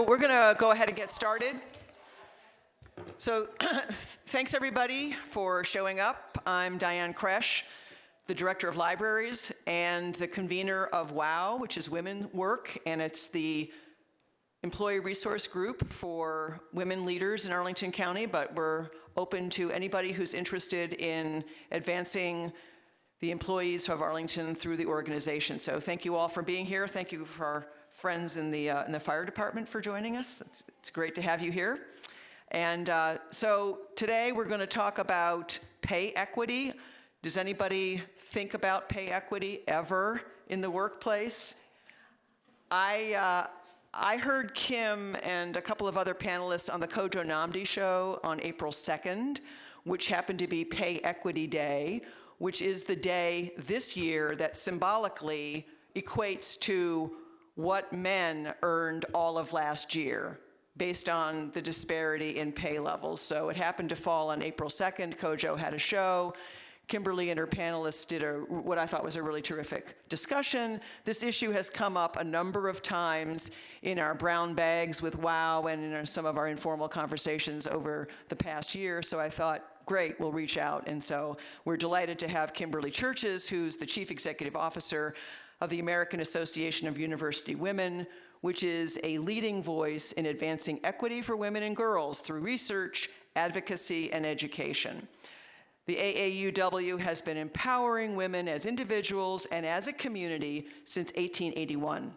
we're going to go ahead and get started. So thanks everybody for showing up. I'm Diane Kresh, the Director of Libraries and the convener of WOW, which is Women Work, and it's the employee resource group for women leaders in Arlington County, but we're open to anybody who's interested in advancing the employees of Arlington through the organization. So thank you all for being here. Thank you for our friends in the fire department for joining us. It's great to have you here. And so today we're going to talk about pay equity. Does anybody think about pay equity ever in the workplace? I heard Kim and a couple of other panelists on the Kojo Namdi show on April 2nd, which happened to be Pay Equity Day, which is the day this year that symbolically equates to what men earned all of last year based on the disparity in pay levels. So it happened to fall on April 2nd. Kojo had a show. Kimberly and her panelists did what I thought was a really terrific discussion. This issue has come up a number of times in our brown bags with WOW and in some of our informal conversations over the past year. So I thought, great, we'll reach out. And so we're delighted to have Kimberly Churches, who's the Chief Executive Officer of the American Association of University Women, which is a leading voice in advancing equity for women and girls through research, advocacy, and education. The AAUW has been empowering women as individuals and as a community since 1881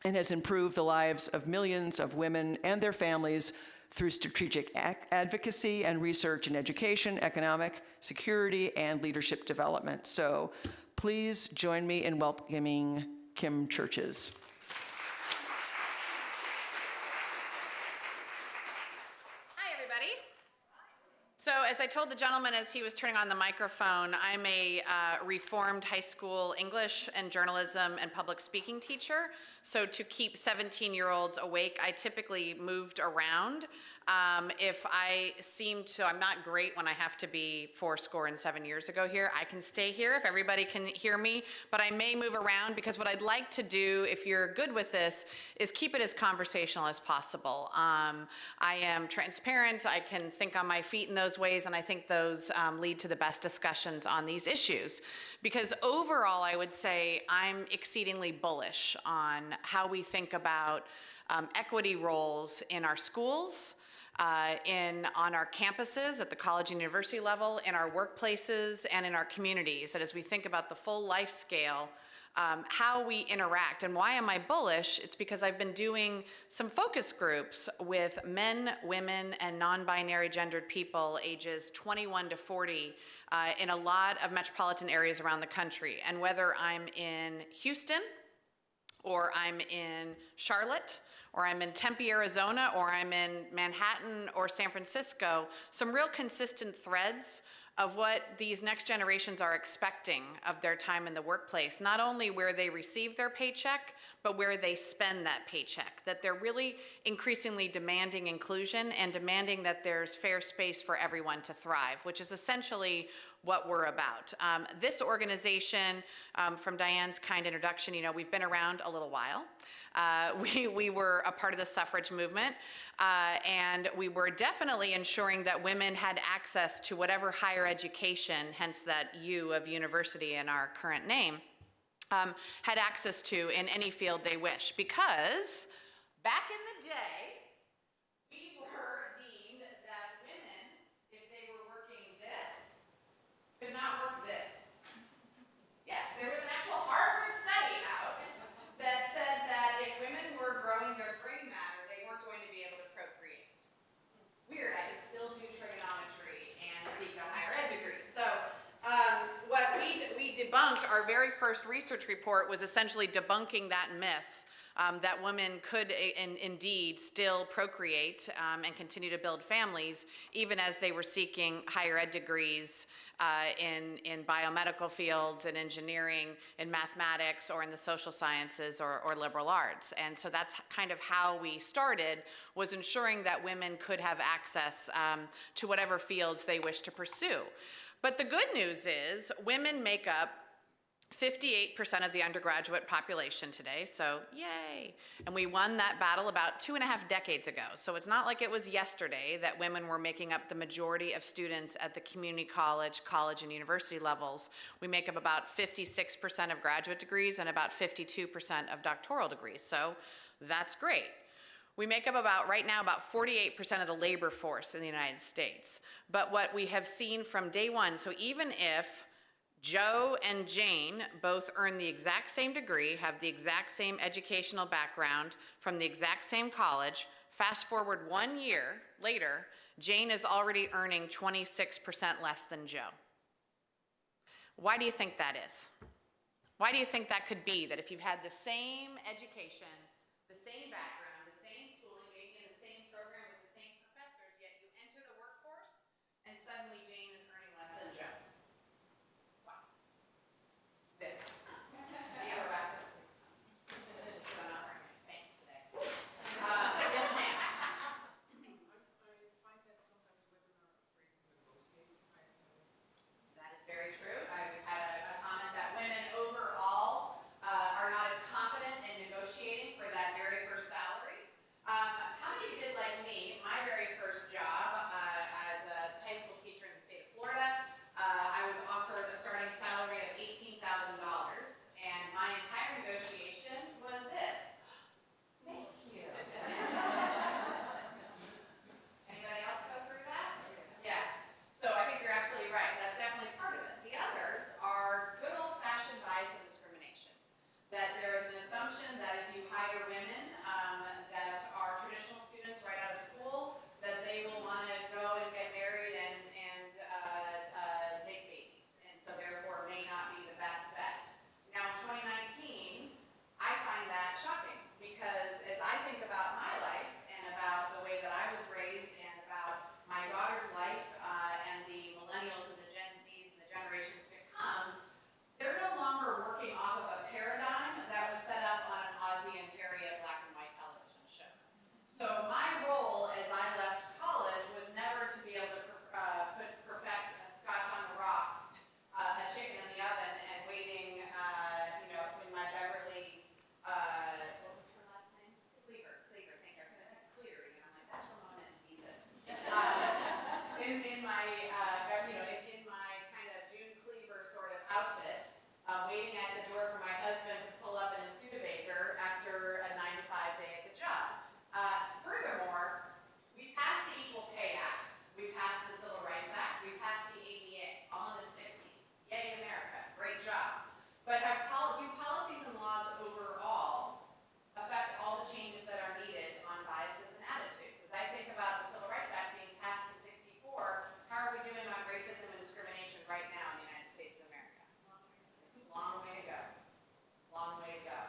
and has improved the lives of millions of women and their families through strategic advocacy and research in education, economic security, and leadership development. So please join me in welcoming Kim Churches. So as I told the gentleman as he was turning on the microphone, I'm a reformed high school English and journalism and public speaking teacher. So to keep 17-year-olds awake, I typically moved around. If I seem to, I'm not great when I have to be 7 years ago here. I can stay here if everybody can hear me, but I may move around because what I'd like to do, if you're good with this, is keep it as conversational as possible. I am transparent, I can think on my feet in those ways, and I think those lead to the best discussions on these issues. Because overall, I would say I'm exceedingly bullish on how we think about equity roles in our schools, on our campuses at the college and university level, in our workplaces, and in our communities. And as we think about the full life scale, how we interact. And why am I bullish? It's because I've been doing some focus groups with men, women, and non-binary gendered people ages 21 to 40 in a lot of metropolitan areas around the country. And whether I'm in Houston, or I'm in Charlotte, or I'm in Tempe, Arizona, or I'm in Manhattan or San Francisco, some real consistent threads of what these next generations are expecting of their time in the workplace, not only where they receive their paycheck, but where they spend that paycheck, that they're really increasingly demanding inclusion and demanding that there's fair space for everyone to thrive, which is essentially what we're about. This organization, from Diane's kind introduction, we've been around a little while. We were a part of the suffrage movement, and we were definitely ensuring that women had access to whatever higher education, hence that U of university in our current name, had access to in any field they wish. Because back in the day, we were deemed that women, if they were working this, could not work this. Yes, there was an actual Harvard study out that said that if women were growing their brain matter, they weren't going to be able to procreate. Weird, I could still do trigonometry and seek a higher ed degree. So what we debunked, our very first research report was essentially debunking that myth. That women could indeed still procreate and continue to build families, even as they were seeking higher ed degrees in biomedical fields, in engineering, in mathematics, or in the social sciences or liberal arts. And so that's kind of how we started, was ensuring that women could have access to whatever fields they wish to pursue. But the good news is women make up 58% of the undergraduate population today, so yay. And we won that battle about 2.5 decades ago. So it's not like it was yesterday that women were making up the majority of students at the community college, and university levels. We make up about 56% of graduate degrees and about 52% of doctoral degrees, so that's great. We make up right now about 48% of the labor force in the United States. But what we have seen from day one, so even if Joe and Jane both earn the exact same degree, have the exact same educational background from the exact same college, fast forward 1 year later, Jane is already earning 26% less than Joe. Why do you think that is? Why do you think that could be, that if you've had the same education, the same background, the same schooling, maybe in the same program with the same professors, yet you enter the workforce and suddenly Jane is earning less than Joe? This. Yeah, we're back to it. It's just that I'm not wearing my Spanx today. Yes, ma'am. I find that sometimes women are afraid to negotiate higher salaries. That is very true. I've had a comment that women overall are not as confident in negotiating for that very first salary. How many of you did like me? My very first job as a high school teacher in the state of Florida, I was offered a starting salary of $18,000, and my entire negotiation was this. Thank you. Anybody else go through that? Yeah. So I think you're absolutely right. That's definitely part of it. The others are good old-fashioned bias and discrimination. That there is an assumption that if you hire women that are traditional students right out of school, that they will want to go and get married and make babies, and so therefore may not be the best bet. Now in 2019, I find that shocking, because as I think about my life and about the way that I was raised and about my daughter's life and the millennials and the Gen Zs and the generations to come, they're no longer working off of a paradigm that was set up on an Ozzie and Harriet black and white television show. So my role as I left college was never to be able to perfect a Scotch on the rocks, a chicken in the oven, and waiting, in my Beverly, what was her last name? Cleaver, thank you. I was going to say Cleary, and I'm like, that's Ramona and Jesus. In my, in my kind of June Cleaver sort of outfit, waiting at the door for my husband to pull up in his Studebaker after a 9-to-5 day at the job. Furthermore, we passed the Equal Pay Act, we passed the Civil Rights Act, we passed the ADA, all in the 60s. Yay, America, great job. But do policies and laws overall affect all the changes that are needed on biases and attitudes? As I think about the Civil Rights Act being passed in 64, how are we doing on racism and discrimination right now in the United States of America? Long way to go. Long way to go.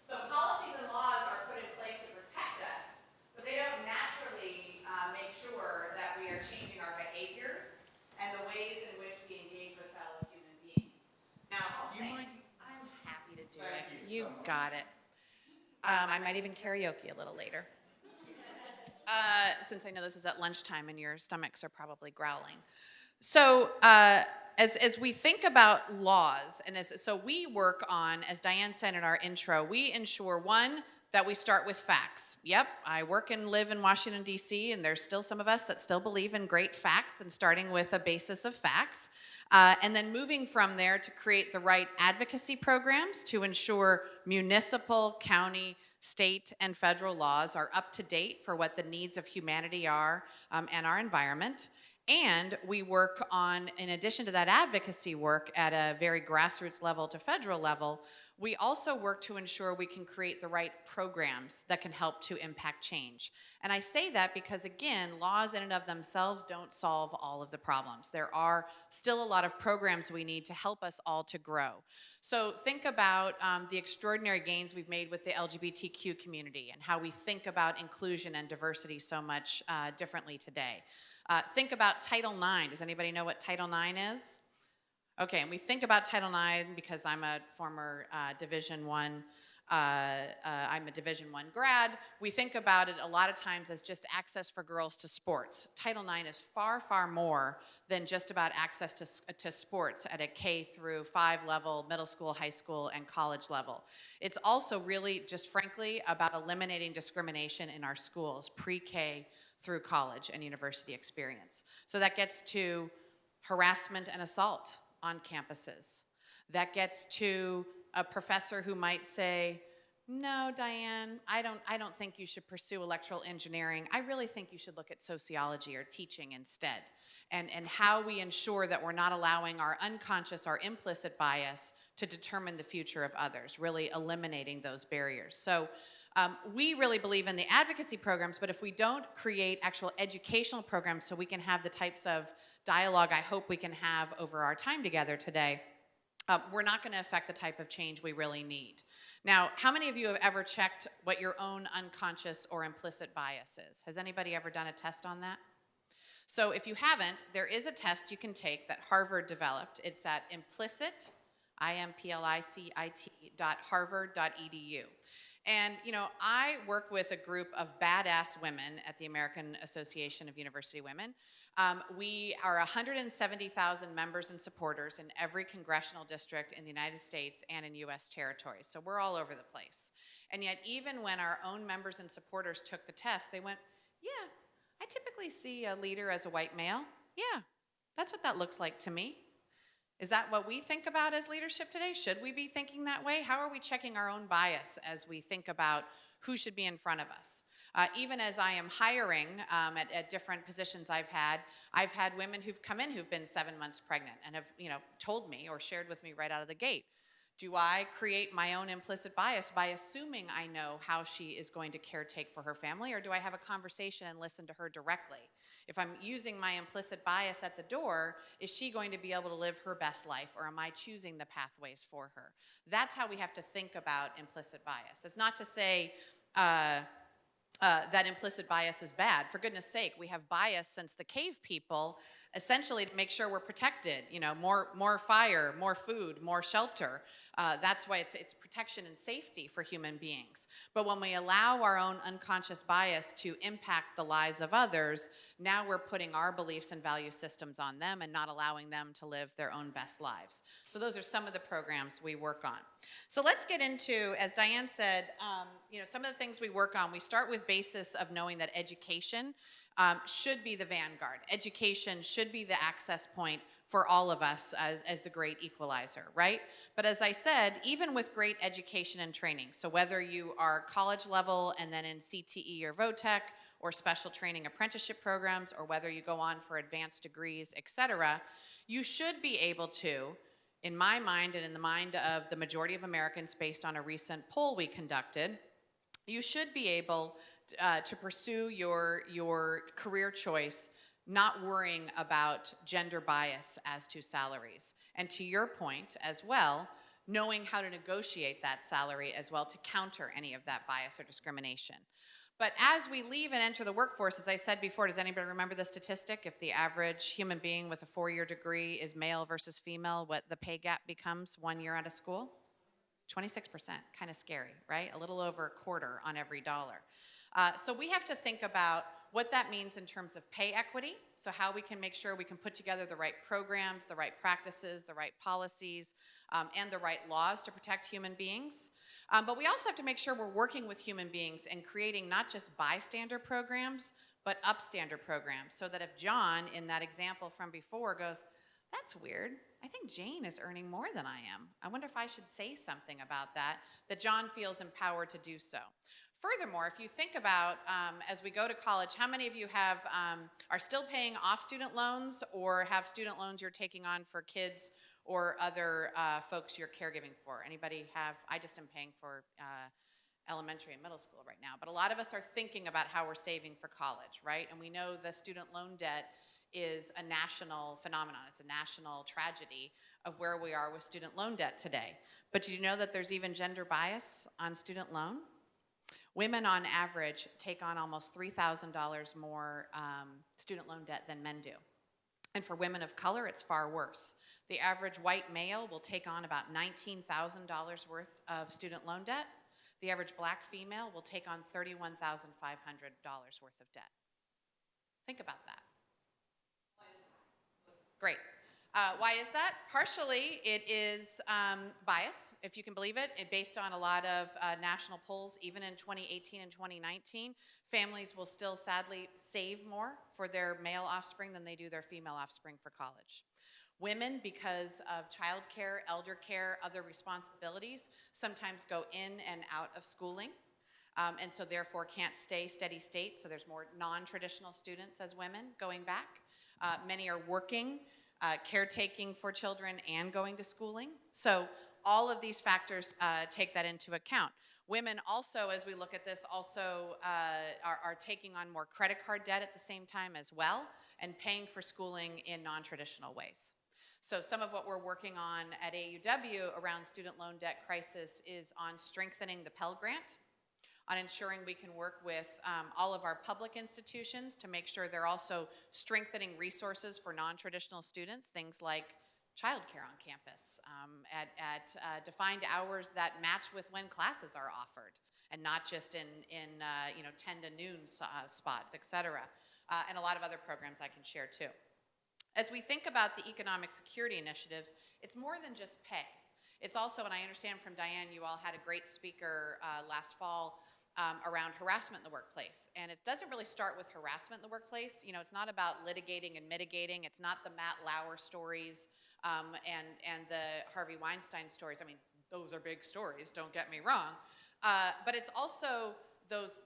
So policies and laws are put in place to protect us, but they don't naturally make sure that we are changing our behaviors and the ways in which we engage with fellow human beings. Now, thanks. I'm happy to do it. You got it. I might even karaoke a little later. Since I know this is at lunchtime and your stomachs are probably growling. So as we think about laws, and so we work on, as Diane said in our intro, we ensure, one, that we start with facts. Yep, I work and live in Washington, D.C., and there's still some of us that still believe in great facts and starting with a basis of facts. And then moving from there to create the right advocacy programs to ensure municipal, county, state, and federal laws are up to date for what the needs of humanity are and our environment. And we work on, in addition to that advocacy work at a very grassroots level to federal level, we also work to ensure we can create the right programs that can help to impact change. And I say that because, again, laws in and of themselves don't solve all of the problems. There are still a lot of programs we need to help us all to grow. So think about the extraordinary gains we've made with the LGBTQ community and how we think about inclusion and diversity so much differently today. Think about Title IX. Does anybody know what Title IX is? Okay, and we think about Title IX because I'm a former Division I I'm a Division I grad. We think about it a lot of times as just access for girls to sports. Title IX is far, far more than just about access to sports at a K through 5 level, middle school, high school, and college level. It's also really, just frankly, about eliminating discrimination in our schools, pre-K through college and university experience. So that gets to harassment and assault on campuses. That gets to a professor who might say, no, Diane, I don't think you should pursue electrical engineering. I really think you should look at sociology or teaching instead. And how we ensure that we're not allowing our unconscious or implicit bias to determine the future of others, really eliminating those barriers. So we really believe in the advocacy programs, but if we don't create actual educational programs so we can have the types of dialogue I hope we can have over our time together today, we're not going to affect the type of change we really need. Now, how many of you have ever checked what your own unconscious or implicit bias is? Has anybody ever done a test on that? So if you haven't, there is a test you can take that Harvard developed. It's at implicit, implicit.harvard.edu. And, you know, I work with a group of badass women at the American Association of University Women. We are 170,000 members and supporters in every congressional district in the United States and in U.S. territories. So we're all over the place. And yet, even when our own members and supporters took the test, they went, yeah, I typically see a leader as a white male. Yeah, that's what that looks like to me. Is that what we think about as leadership today? Should we be thinking that way? How are we checking our own bias as we think about who should be in front of us? Even as I am hiring at different positions I've had women who've come in who've been 7 months pregnant and have, you know, told me or shared with me right out of the gate. Do I create my own implicit bias by assuming I know how she is going to caretake for her family, or do I have a conversation and listen to her directly? If I'm using my implicit bias at the door, is she going to be able to live her best life, or am I choosing the pathways for her? That's how we have to think about implicit bias. It's not to say that implicit bias is bad. For goodness sake, we have bias since the cave people, essentially to make sure we're protected. You know, more fire, more food, more shelter. That's why it's protection and safety for human beings. But when we allow our own unconscious bias to impact the lives of others, now we're putting our beliefs and value systems on them and not allowing them to live their own best lives. So those are some of the programs we work on. So let's get into, as Diane said, you know, some of the things we work on. We start with basis of knowing that education should be the vanguard. Education should be the access point for all of us as the great equalizer, right? But as I said, even with great education and training, so whether you are college level and then in CTE or VOTEC or special training apprenticeship programs, or whether you go on for advanced degrees, et cetera, you should be able to, in my mind and in the mind of the majority of Americans based on a recent poll we conducted, you should be able to pursue your career choice not worrying about gender bias as to salaries. And to your point as well, knowing how to negotiate that salary as well to counter any of that bias or discrimination. But as we leave and enter the workforce, as I said before, does anybody remember the statistic? If the average human being with a 4-year degree is male versus female, what the pay gap becomes 1 year out of school? 26%, kind of scary, right? A little over a quarter on every dollar. So we have to think about what that means in terms of pay equity, so how we can make sure we can put together the right programs, the right practices, the right policies, and the right laws to protect human beings. But we also have to make sure we're working with human beings and creating not just bystander programs, but upstander programs, so that if John, in that example from before, goes, that's weird, I think Jane is earning more than I am. I wonder if I should say something about that, that John feels empowered to do so. Furthermore, if you think about, as we go to college, how many of you are still paying off student loans or have student loans you're taking on for kids or other folks you're caregiving for? Anybody have? I just am paying for elementary and middle school right now. But a lot of us are thinking about how we're saving for college, right? And we know the student loan debt is a national phenomenon. It's a national tragedy of where we are with student loan debt today. But do you know that there's even gender bias on student loan? Women on average take on almost $3,000 more student loan debt than men do. And for women of color, it's far worse. The average white male will take on about $19,000 worth of student loan debt. The average black female will take on $31,500 worth of debt. Think about that. Great. Why is that? Partially, it is bias, if you can believe it. Based on a lot of national polls, even in 2018 and 2019, families will still sadly save more for their male offspring than they do their female offspring for college. Women, because of childcare, elder care, other responsibilities, sometimes go in and out of schooling, and so therefore can't stay steady state. So there's more non-traditional students as women going back. Many are working, caretaking for children, and going to schooling. So all of these factors take that into account. Women also, as we look at this, also are taking on more credit card debt at the same time as well, and paying for schooling in non-traditional ways. So some of what we're working on at AAUW around student loan debt crisis is on strengthening the Pell Grant, on ensuring we can work with all of our public institutions to make sure they're also strengthening resources for non-traditional students, things like childcare on campus, at defined hours that match with when classes are offered, and not just in 10 to noon spots, et cetera, and a lot of other programs I can share too. As we think about the economic security initiatives, it's more than just pay. It's also, and I understand from Diane, you all had a great speaker last fall around harassment in the workplace. And it doesn't really start with harassment in the workplace. You know, it's not about litigating and mitigating. It's not the Matt Lauer stories and the Harvey Weinstein stories. I mean, those are big stories, don't get me wrong. But it's also those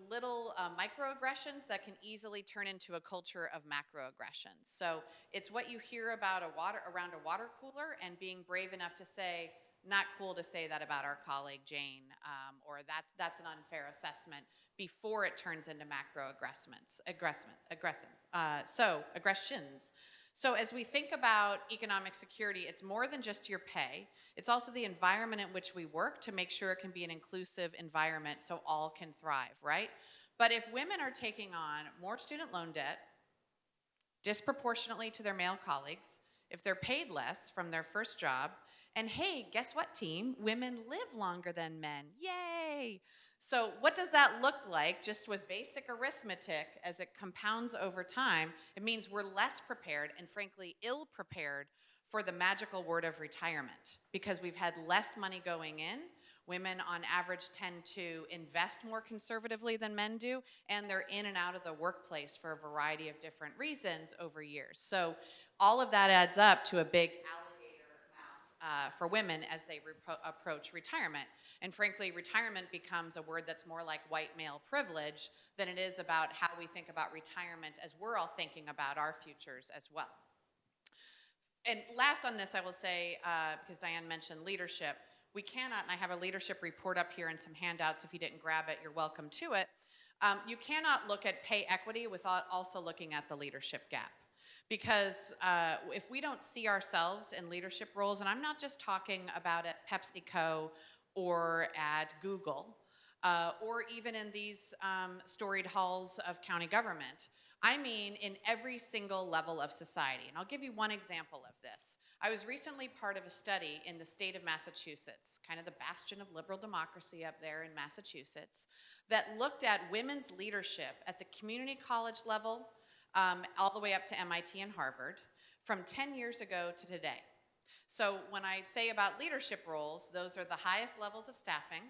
little microaggressions that can easily turn into a culture of macroaggressions. So it's what you hear about around a water cooler, and being brave enough to say, not cool to say that about our colleague Jane, or that's an unfair assessment, before it turns into macroaggressions. Aggressions. So as we think about economic security, it's more than just your pay. It's also the environment in which we work to make sure it can be an inclusive environment so all can thrive, right? But if women are taking on more student loan debt, disproportionately to their male colleagues, if they're paid less from their first job, and hey, guess what, team? Women live longer than men. Yay! So what does that look like just with basic arithmetic as it compounds over time? It means we're less prepared and frankly ill-prepared for the magical word of retirement, because we've had less money going in. Women on average tend to invest more conservatively than men do, and they're in and out of the workplace for a variety of different reasons over years. So all of that adds up to a big for women as they approach retirement. And frankly, retirement becomes a word that's more like white male privilege than it is about how we think about retirement as we're all thinking about our futures as well. And last on this, I will say, because Diane mentioned leadership, we cannot, and I have a leadership report up here and some handouts. If you didn't grab it, you're welcome to it. You cannot look at pay equity without also looking at the leadership gap. Because if we don't see ourselves in leadership roles, and I'm not just talking about at PepsiCo or at Google, or even in these storied halls of county government, I mean in every single level of society. And I'll give you one example of this. I was recently part of a study in the state of Massachusetts, kind of the bastion of liberal democracy up there in Massachusetts, that looked at women's leadership at the community college level, all the way up to MIT and Harvard, from 10 years ago to today. So when I say about leadership roles, those are the highest levels of staffing,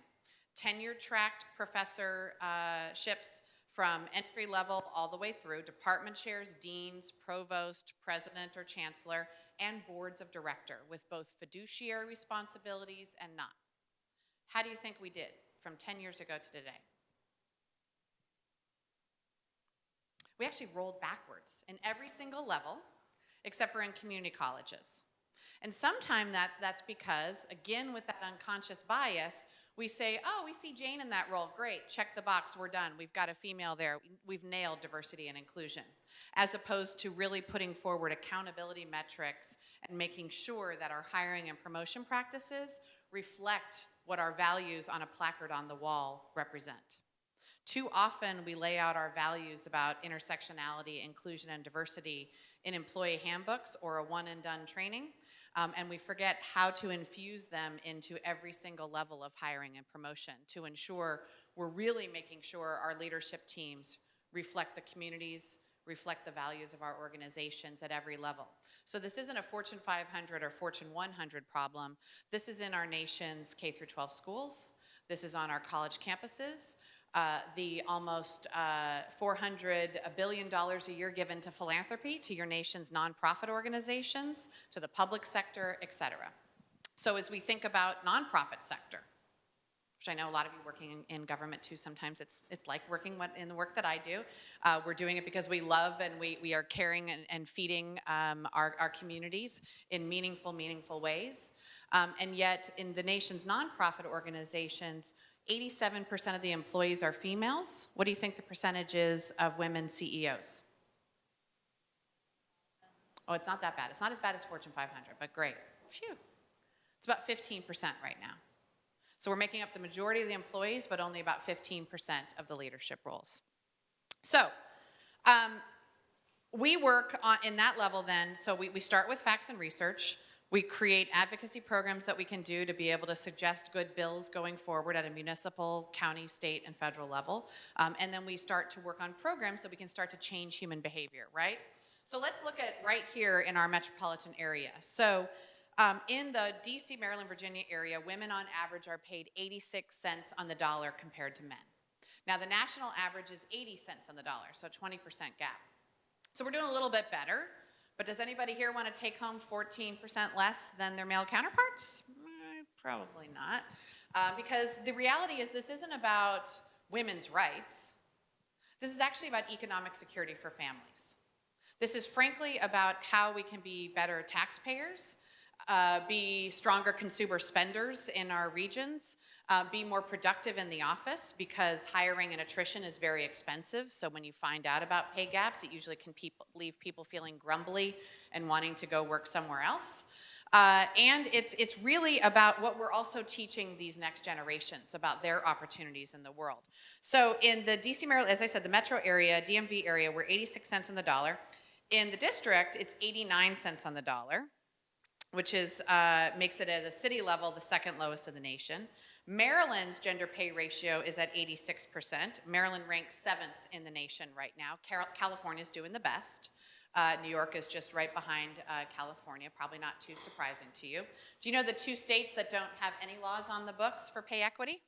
tenure-tracked professorships from entry level all the way through, department chairs, deans, provost, president or chancellor, and boards of director with both fiduciary responsibilities and not. How do you think we did from 10 years ago to today? We actually rolled backwards in every single level, except for in community colleges. And sometimes that's because, again, with that unconscious bias, we say, oh, we see Jane in that role, great, check the box, we're done, we've got a female there, we've nailed diversity and inclusion, as opposed to really putting forward accountability metrics and making sure that our hiring and promotion practices reflect what our values on a placard on the wall represent. Too often we lay out our values about intersectionality, inclusion, and diversity in employee handbooks or a one-and-done training, And we forget how to infuse them into every single level of hiring and promotion to ensure we're really making sure our leadership teams reflect the communities, reflect the values of our organizations at every level. So this isn't a Fortune 500 or Fortune 100 problem. This is in our nation's K through 12 schools. This is on our college campuses. The almost $400 billion a year given to philanthropy, to your nation's nonprofit organizations, to the public sector, et cetera. So as we think about nonprofit sector, which I know a lot of you working in government too, sometimes it's like working in the work that I do. We're doing it because we love and we are caring and feeding our communities in meaningful ways. And yet in the nation's nonprofit organizations, 87% of the employees are females. What do you think the percentage is of women CEOs? Oh, it's not that bad. It's not as bad as Fortune 500, but great. Phew. It's about 15% right now. So we're making up the majority of the employees, but only about 15% of the leadership roles. So we work in that level then. So we start with facts and research. We create advocacy programs that we can do to be able to suggest good bills going forward at a municipal, county, state, and federal level. And then we start to work on programs that we can start to change human behavior, right? So let's look at right here in our metropolitan area. So in the DC, Maryland, Virginia area, women on average are paid 86 cents on the dollar compared to men. Now the national average is 80 cents on the dollar, so a 20% gap. So we're doing a little bit better. But does anybody here want to take home 14% less than their male counterparts? Probably not. Because the reality is this isn't about women's rights. This is actually about economic security for families. This is frankly about how we can be better taxpayers, be stronger consumer spenders in our regions, be more productive in the office because hiring and attrition is very expensive. So when you find out about pay gaps, it usually can leave people feeling grumbly and wanting to go work somewhere else. And it's really about what we're also teaching these next generations about their opportunities in the world. So in the DC, Maryland, as I said, the metro area, DMV area, we're 86 cents on the dollar. In the district, it's 89 cents on the dollar, which is makes it at a city level the second lowest in the nation. Maryland's gender pay ratio is at 86%. Maryland ranks 7th in the nation right now. California's doing the best. New York is just right behind California, probably not too surprising to you. Do you know the two states that don't have any laws on the books for pay equity?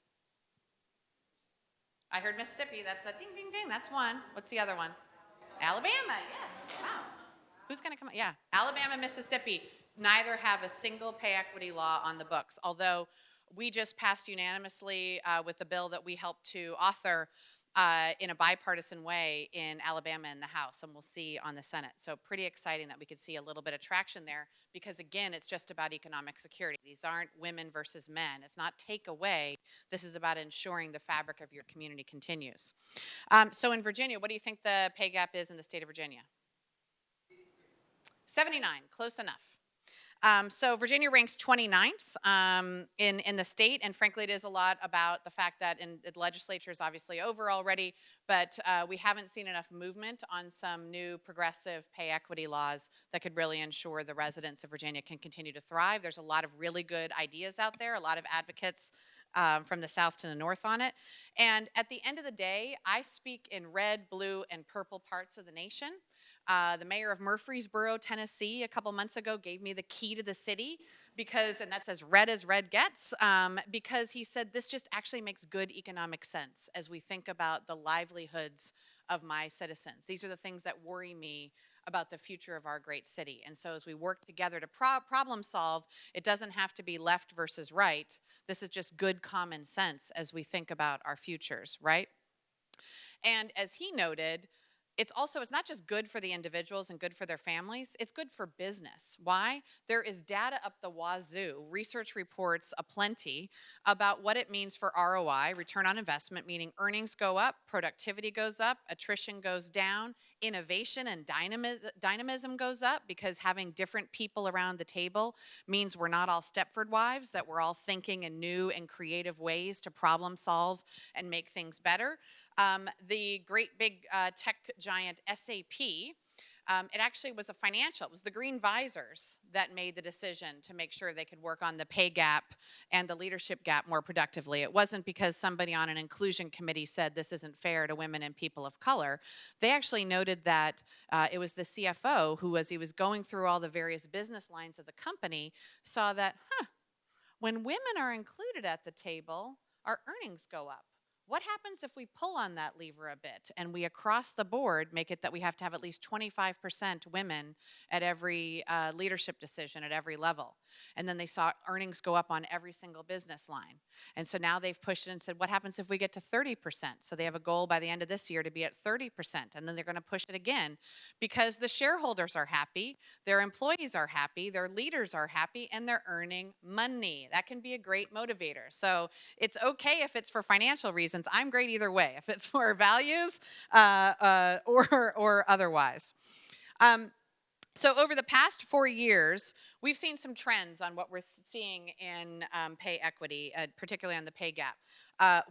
I heard Mississippi, that's a ding, ding, ding, that's one. What's the other one? Alabama, yes, wow. Who's gonna come, yeah, Alabama, Mississippi, neither have a single pay equity law on the books, although we just passed unanimously with the bill that we helped to author in a bipartisan way in Alabama in the House, and we'll see on the Senate. So pretty exciting that we could see a little bit of traction there because, again, it's just about economic security. These aren't women versus men. It's not take away. This is about ensuring the fabric of your community continues. So in Virginia, what do you think the pay gap is in the state of Virginia? 79, close enough. So Virginia ranks 29th in the state, and frankly, it is a lot about the fact that the legislature is obviously over already, but we haven't seen enough movement on some new progressive pay equity laws that could really ensure the residents of Virginia can continue to thrive. There's a lot of really good ideas out there, a lot of advocates from the south to the north on it. And at the end of the day, I speak in red, blue, and purple parts of the nation. The mayor of Murfreesboro, Tennessee, a couple months ago gave me the key to the city because, and that's as red gets, because he said this just actually makes good economic sense as we think about the livelihoods of my citizens. These are the things that worry me about the future of our great city. And so as we work together to problem solve, it doesn't have to be left versus right. This is just good common sense as we think about our futures, right? And as he noted, it's not just good for the individuals and good for their families, it's good for business. Why? There is data up the wazoo, research reports aplenty about what it means for ROI, return on investment, meaning earnings go up, productivity goes up, attrition goes down, innovation and dynamism goes up because having different people around the table means we're not all Stepford wives, that we're all thinking in new and creative ways to problem solve and make things better. The great big tech giant SAP It actually was it was the Green Visors that made the decision to make sure they could work on the pay gap and the leadership gap more productively. It wasn't because somebody on an inclusion committee said this isn't fair to women and people of color. They actually noted that it was the CFO who, as he was going through all the various business lines of the company, saw that, when women are included at the table, our earnings go up. What happens if we pull on that lever a bit and we across the board make it that we have to have at least 25% women at every leadership decision at every level? And then they saw earnings go up on every single business line. And so now they've pushed it and said, what happens if we get to 30%? So they have a goal by the end of this year to be at 30%. And then they're going to push it again because the shareholders are happy, their employees are happy, their leaders are happy, and they're earning money. That can be a great motivator. So it's okay if it's for financial reasons. I'm great either way, if it's for values or otherwise. So over the past 4 years, we've seen some trends on what we're seeing in pay equity, particularly on the pay gap.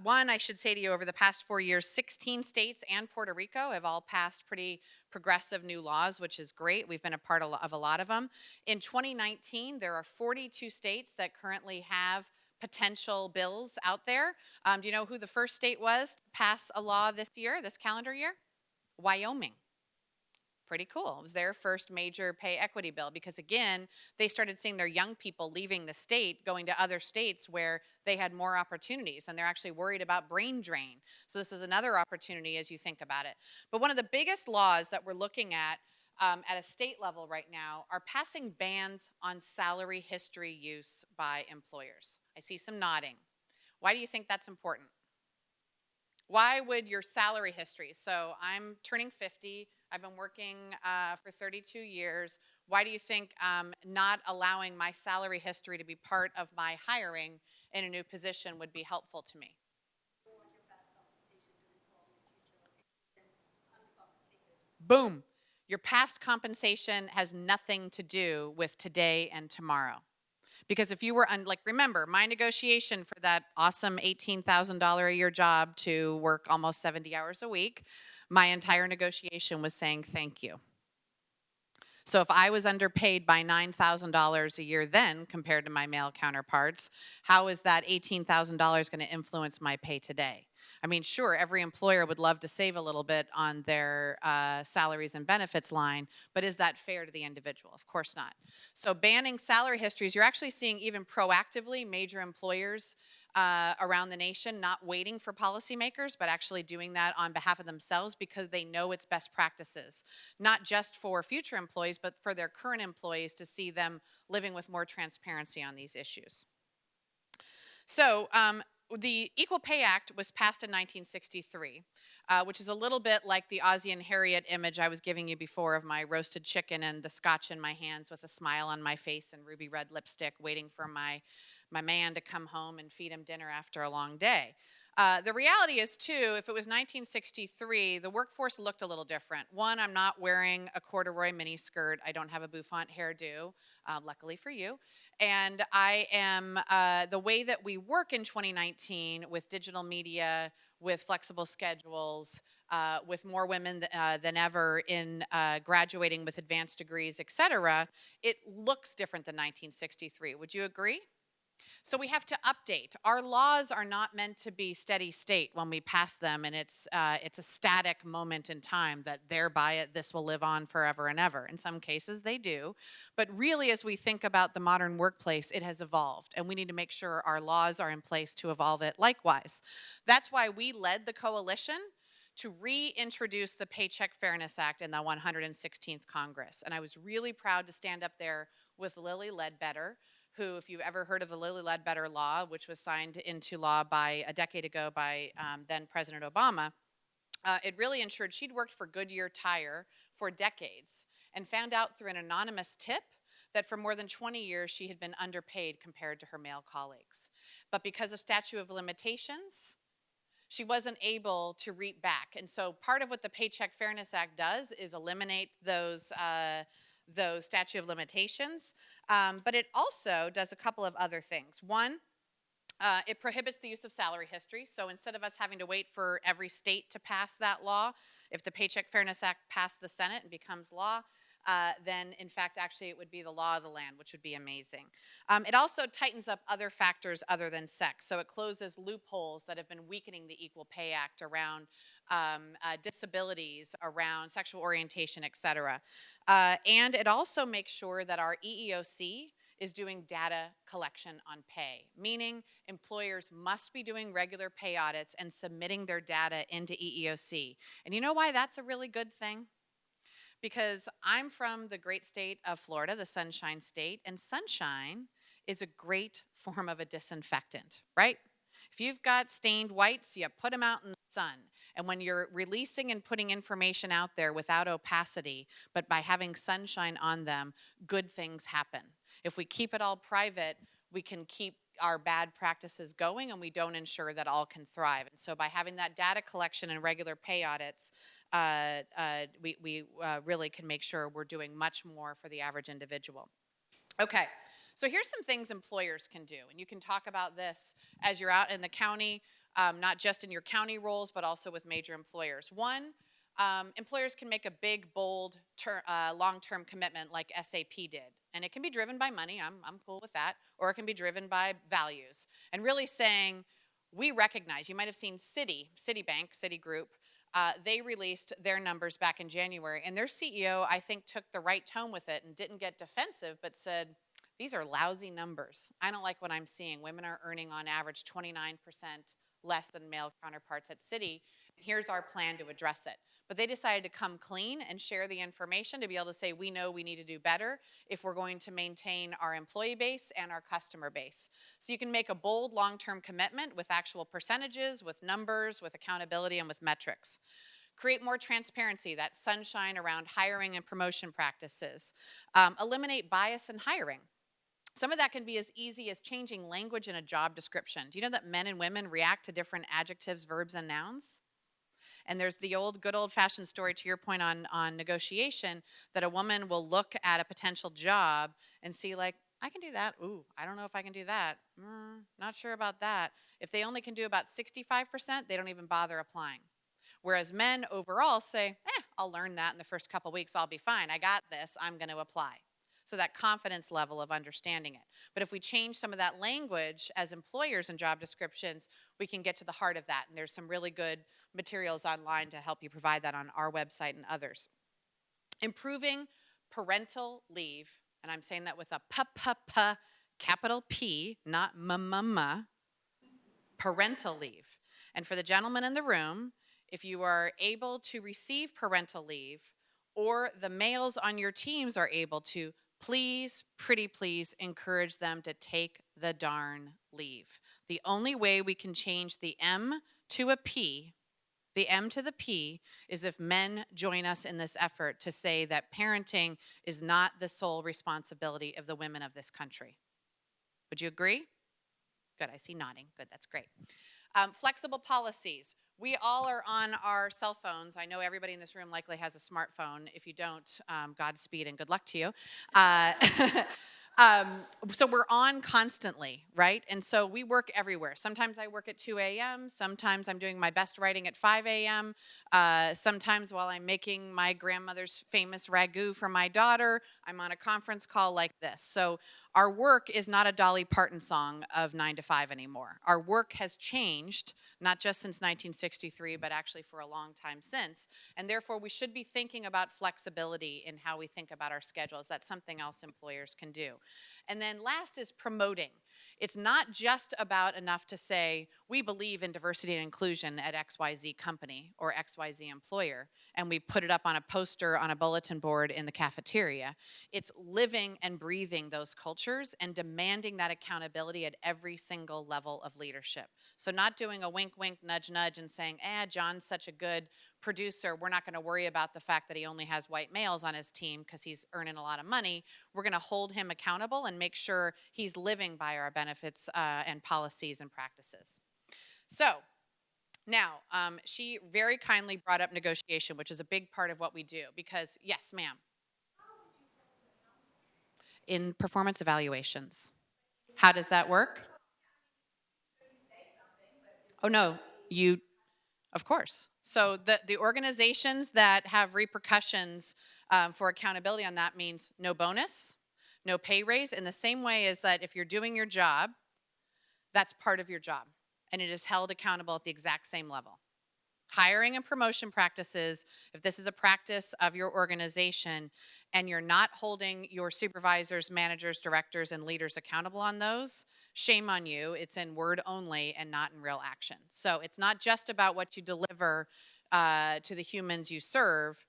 One, I should say to you, over the past 4 years, 16 states and Puerto Rico have all passed pretty progressive new laws, which is great. We've been a part of a lot of them. In 2019, there are 42 states that currently have potential bills out there. Do you know who the first state was to pass a law this calendar year? Wyoming. Pretty cool. It was their first major pay equity bill because, again, they started seeing their young people leaving the state, going to other states where they had more opportunities, and they're actually worried about brain drain. So this is another opportunity as you think about it. But one of the biggest laws that we're looking at a state level right now are passing bans on salary history use by employers. I see some nodding. Why do you think that's important? Why would your salary history, so I'm turning 50, I've been working for 32 years. Why do you think not allowing my salary history to be part of my hiring in a new position would be helpful to me? Boom. Your past compensation has nothing to do with today and tomorrow. Because if you were, remember, my negotiation for that awesome $18,000 a year job to work almost 70 hours a week, my entire negotiation was saying thank you. So if I was underpaid by $9,000 a year then compared to my male counterparts, how is that $18,000 going to influence my pay today? I mean, sure, every employer would love to save a little bit on their salaries and benefits line, but is that fair to the individual? Of course not. So banning salary histories, you're actually seeing even proactively major employers around the nation not waiting for policymakers, but actually doing that on behalf of themselves because they know it's best practices, not just for future employees, but for their current employees to see them living with more transparency on these issues. So the Equal Pay Act was passed in 1963, which is a little bit like the Ozzie and Harriet image I was giving you before of my roasted chicken and the scotch in my hands with a smile on my face and ruby red lipstick waiting for my man to come home and feed him dinner after a long day. The reality is, too, if it was 1963, the workforce looked a little different. One, I'm not wearing a corduroy miniskirt. I don't have a bouffant hairdo, luckily for you. And I am, the way that we work in 2019 with digital media, with flexible schedules, with more women than ever in graduating with advanced degrees, et cetera, it looks different than 1963. Would you agree? So we have to update. Our laws are not meant to be steady state when we pass them, and it's a static moment in time that thereby this will live on forever and ever. In some cases, they do. But really, as we think about the modern workplace, it has evolved, and we need to make sure our laws are in place to evolve it likewise. That's why we led the coalition to reintroduce the Paycheck Fairness Act in the 116th Congress. And I was really proud to stand up there with Lilly Ledbetter, who, if you've ever heard of the Lilly Ledbetter Law, which was signed into law by a decade ago by then President Obama, it really ensured she'd worked for Goodyear Tire for decades and found out through an anonymous tip that for more than 20 years she had been underpaid compared to her male colleagues. But because of statute of limitations, she wasn't able to reap back. And so part of what the Paycheck Fairness Act does is eliminate those statute of limitations, but it also does a couple of other things. One, It prohibits the use of salary history. So instead of us having to wait for every state to pass that law, if the Paycheck Fairness Act passed the Senate and becomes law, then in fact, actually, it would be the law of the land, which would be amazing. It also tightens up other factors other than sex. So it closes loopholes that have been weakening the Equal Pay Act around disabilities, around sexual orientation, et cetera. And it also makes sure that our EEOC is doing data collection on pay, meaning employers must be doing regular pay audits and submitting their data into EEOC. And you know why that's a really good thing? Because I'm from the great state of Florida, the Sunshine State, and sunshine is a great form of a disinfectant, right? If you've got stained whites, you put them out in the sun. And when you're releasing and putting information out there without opacity, but by having sunshine on them, good things happen. If we keep it all private, we can keep our bad practices going and we don't ensure that all can thrive. And so by having that data collection and regular pay audits, we really can make sure we're doing much more for the average individual. Okay, so here's some things employers can do, and you can talk about this as you're out in the county, not just in your county roles, but also with major employers. One, employers can make a big, bold, long-term commitment like SAP did, and it can be driven by money, I'm cool with that, or it can be driven by values, and really saying, we recognize, you might have seen Citibank, Citigroup, they released their numbers back in January, and their CEO, I think, took the right tone with it and didn't get defensive, but said, these are lousy numbers. I don't like what I'm seeing. Women are earning on average 29% less than male counterparts at Citi. Here's our plan to address it. But they decided to come clean and share the information to be able to say, we know we need to do better if we're going to maintain our employee base and our customer base. So you can make a bold long-term commitment with actual percentages, with numbers, with accountability, and with metrics. Create more transparency, that sunshine around hiring and promotion practices. Eliminate bias in hiring. Some of that can be as easy as changing language in a job description. Do you know that men and women react to different adjectives, verbs, and nouns? And there's the good old-fashioned story, to your point on negotiation, that a woman will look at a potential job and see, like, I can do that. Ooh, I don't know if I can do that. Not sure about that. If they only can do about 65%, they don't even bother applying. Whereas men overall say, I'll learn that in the first couple weeks. I'll be fine. I got this. I'm going to apply. So that confidence level of understanding it. But if we change some of that language as employers in job descriptions, we can get to the heart of that. And there's some really good materials online to help you provide that on our website and others. Improving parental leave, and I'm saying that with a capital P, not ma. Parental leave. And for the gentleman in the room, if you are able to receive parental leave, or the males on your teams are able to, please, pretty please, encourage them to take the darn leave. The only way we can change the M to a P, the M to the P, is if men join us in this effort to say that parenting is not the sole responsibility of the women of this country. Would you agree? Good, I see nodding. Good, that's great. Flexible policies. We all are on our cell phones. I know everybody in this room likely has a smartphone. If you don't, Godspeed and good luck to you. So we're on constantly, right? And so we work everywhere. Sometimes I work at 2 a.m. Sometimes I'm doing my best writing at 5 a.m. Sometimes while I'm making my grandmother's famous ragu for my daughter, I'm on a conference call like this. So our work is not a Dolly Parton song of 9 to 5 anymore. Our work has changed, not just since 1963, but actually for a long time since. And therefore, we should be thinking about flexibility in how we think about our schedules. That's something else employers can do. And then last is promoting. It's not just about enough to say, we believe in diversity and inclusion at XYZ company or XYZ employer, and we put it up on a poster on a bulletin board in the cafeteria. It's living and breathing those cultures and demanding that accountability at every single level of leadership. So not doing a wink, wink, nudge, nudge and saying, John's such a good producer, we're not going to worry about the fact that he only has white males on his team because he's earning a lot of money. We're going to hold him accountable and make sure he's living by our benefits and policies and practices. So now, she very kindly brought up negotiation, which is a big part of what we do because, yes, ma'am. In performance evaluations. How does that work? Oh, no, of course. So the organizations that have repercussions for accountability on that means no bonus, no pay raise, in the same way as that if you're doing your job, that's part of your job, and it is held accountable at the exact same level. Hiring and promotion practices, if this is a practice of your organization and you're not holding your supervisors, managers, directors, and leaders accountable on those, shame on you. It's in word only and not in real action. So it's not just about what you deliver to the humans you serve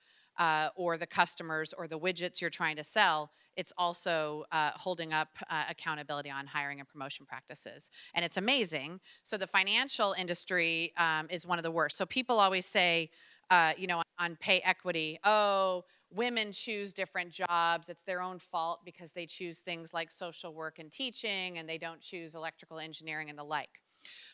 or the customers or the widgets you're trying to sell. It's also holding up accountability on hiring and promotion practices. And it's amazing. So the financial industry is one of the worst. So people always say, on pay equity, oh, women choose different jobs. It's their own fault because they choose things like social work and teaching, and they don't choose electrical engineering and the like.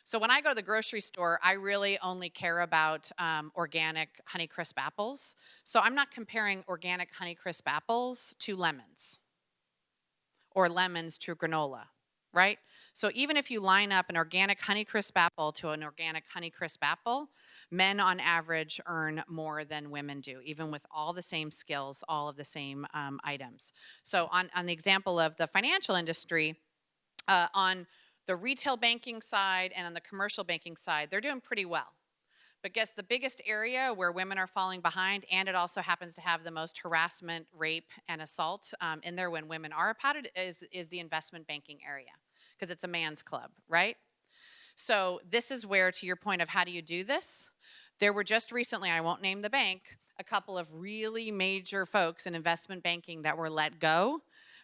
So when I go to the grocery store, I really only care about organic Honeycrisp apples. So I'm not comparing organic Honeycrisp apples to lemons or lemons to granola, right? So even if you line up an organic Honeycrisp apple to an organic Honeycrisp apple, men on average earn more than women do, even with all the same skills, all of the same items. So on the example of the financial industry, on the retail banking side and on the commercial banking side, they're doing pretty well. But guess the biggest area where women are falling behind, and it also happens to have the most harassment, rape, and assault in there when women are applauded, is the investment banking area, because it's a man's club, right? So this is where, to your point of how do you do this, there were just recently, I won't name the bank, a couple of really major folks in investment banking that were let go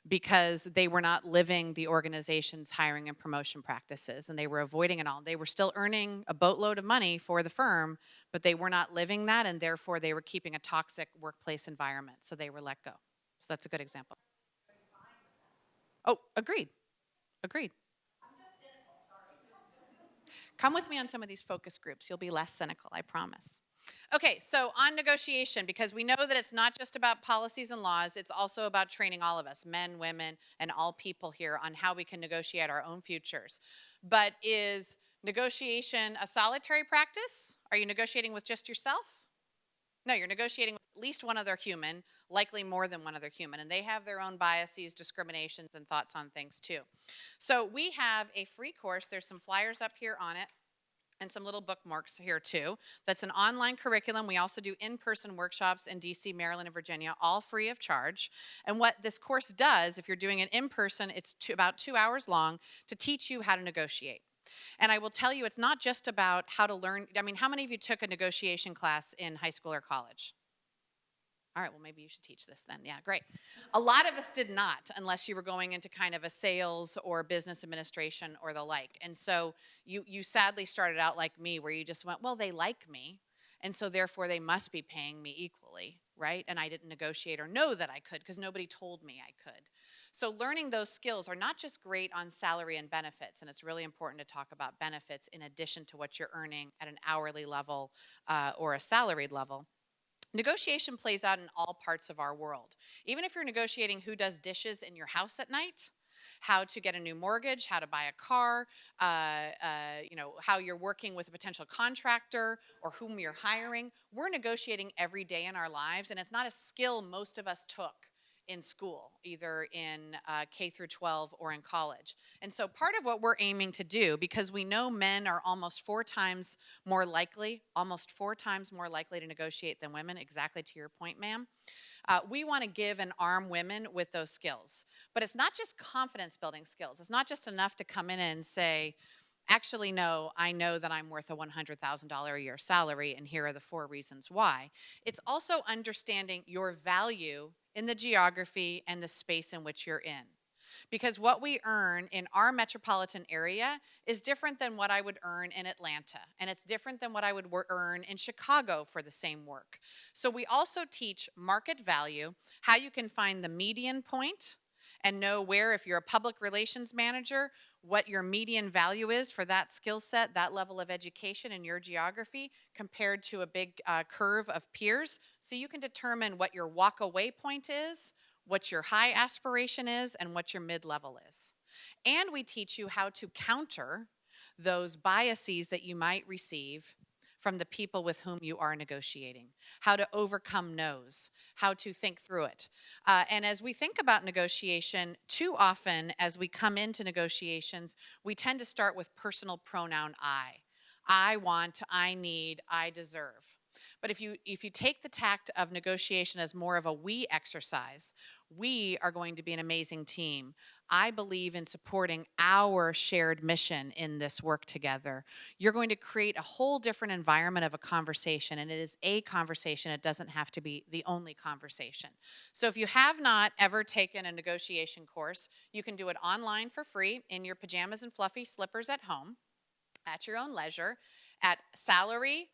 because they were not living the organization's hiring and promotion practices, and they were avoiding it all. They were still earning a boatload of money for the firm, but they were not living that, and therefore they were keeping a toxic workplace environment, so they were let go. So that's a good example. Oh, agreed. Agreed. Come with me on some of these focus groups. You'll be less cynical, I promise. Okay, so on negotiation, because we know that it's not just about policies and laws, it's also about training all of us, men, women, and all people here, on how we can negotiate our own futures. But is negotiation a solitary practice? Are you negotiating with just yourself? No, you're negotiating with at least one other human, likely more than one other human, and they have their own biases, discriminations, and thoughts on things too. So we have a free course. There's some flyers up here on it, and some little bookmarks here too. That's an online curriculum. We also do in-person workshops in DC, Maryland, and Virginia, all free of charge. And what this course does, if you're doing it in person, it's about 2 hours long to teach you how to negotiate. And I will tell you, it's not just about how to learn. I mean, how many of you took a negotiation class in high school or college? All right, well, maybe you should teach this then. Yeah, great. A lot of us did not, unless you were going into kind of a sales or business administration or the like. And so you sadly started out like me, where you just went, well, they like me, and so therefore they must be paying me equally, right? And I didn't negotiate or know that I could because nobody told me I could. So learning those skills are not just great on salary and benefits, and it's really important to talk about benefits in addition to what you're earning at an hourly level or a salaried level. Negotiation plays out in all parts of our world. Even if you're negotiating who does dishes in your house at night, how to get a new mortgage, how to buy a car, how you're working with a potential contractor or whom you're hiring, we're negotiating every day in our lives, and it's not a skill most of us took in school, either in K through 12 or in college. And so part of what we're aiming to do, because we know men are almost 4 times more likely to negotiate than women, exactly to your point, ma'am, we want to give and arm women with those skills. But it's not just confidence building skills. It's not just enough to come in and say, actually, no, I know that I'm worth a $100,000 a year salary, and here are the 4 reasons why. It's also understanding your value in the geography and the space in which you're in. Because what we earn in our metropolitan area is different than what I would earn in Atlanta, and it's different than what I would earn in Chicago for the same work. So we also teach market value, how you can find the median point and know where, if you're a public relations manager, what your median value is for that skill set, that level of education in your geography compared to a big curve of peers. So you can determine what your walk away point is, what your high aspiration is, and what your mid-level is. And we teach you how to counter those biases that you might receive from the people with whom you are negotiating, how to overcome no's, how to think through it. And as we think about negotiation, too often as we come into negotiations, we tend to start with personal pronoun I. I want, I need, I deserve. But if you take the tact of negotiation as more of a we exercise, we are going to be an amazing team. I believe in supporting our shared mission in this work together. You're going to create a whole different environment of a conversation, and it is a conversation. It doesn't have to be the only conversation. So if you have not ever taken a negotiation course, you can do it online for free in your pajamas and fluffy slippers at home at your own leisure at salary.aauw.org.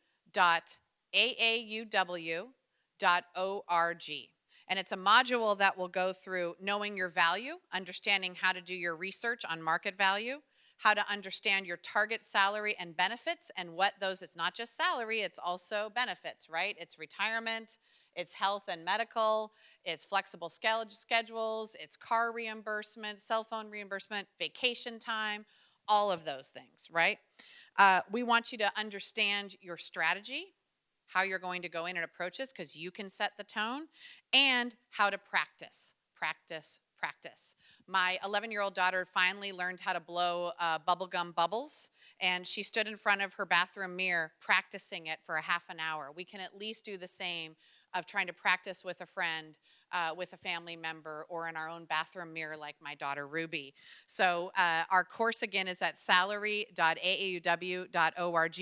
And it's a module that will go through knowing your value, understanding how to do your research on market value, how to understand your target salary and benefits, and what those, it's not just salary, it's also benefits, right? It's retirement, it's health and medical, it's flexible schedules, it's car reimbursement, cell phone reimbursement, vacation time, all of those things, right? We want you to understand your strategy, how you're going to go in and approach this, because you can set the tone, and how to practice, practice, practice. My 11-year-old daughter finally learned how to blow bubblegum bubbles, and she stood in front of her bathroom mirror practicing it for a half an hour. We can at least do the same of trying to practice with a friend, with a family member, or in our own bathroom mirror like my daughter Ruby. So our course again is at salary.aauw.org.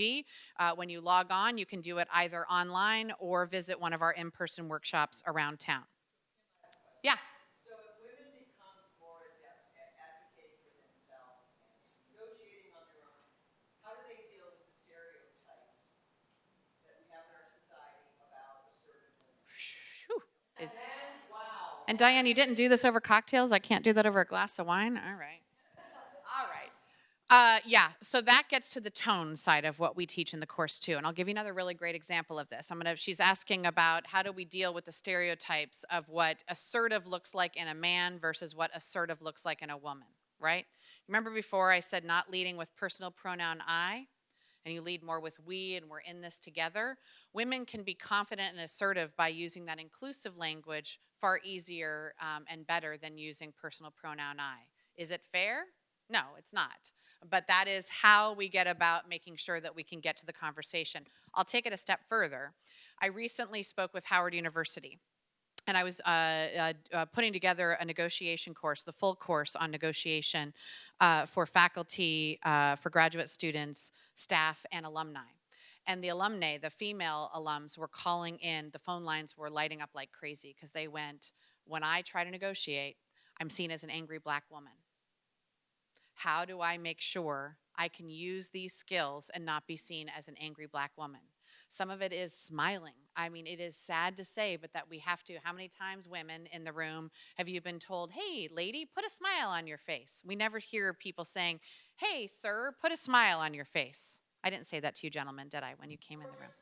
When you log on, you can do it either online or visit one of our in-person workshops around town. Yeah. So if women become more adept at advocating for themselves and negotiating on their own, how do they deal with the stereotypes that we have in our society about assertive women? Whew. And Diane, you didn't do this over cocktails? I can't do that over a glass of wine? All right. All right. Yeah, so that gets to the tone side of what we teach in the course too. And I'll give you another really great example of this. She's asking about how do we deal with the stereotypes of what assertive looks like in a man versus what assertive looks like in a woman, right? Remember before I said not leading with personal pronoun I, and you lead more with we, and we're in this together. Women can be confident and assertive by using that inclusive language far easier and better than using personal pronoun I. Is it fair? No, it's not. But that is how we get about making sure that we can get to the conversation. I'll take it a step further. I recently spoke with Howard University, and I was putting together a negotiation course, the full course on negotiation for faculty, for graduate students, staff, and alumni. And the alumni, the female alums, were calling in. The phone lines were lighting up like crazy because they went, when I try to negotiate, I'm seen as an angry black woman. How do I make sure I can use these skills and not be seen as an angry black woman? Some of it is smiling. I mean, it is sad to say, but that we have to. How many times, women in the room, have you been told, hey, lady, put a smile on your face? We never hear people saying, hey, sir, put a smile on your face. I didn't say that to you, gentlemen, did I, when you came in the room? Just,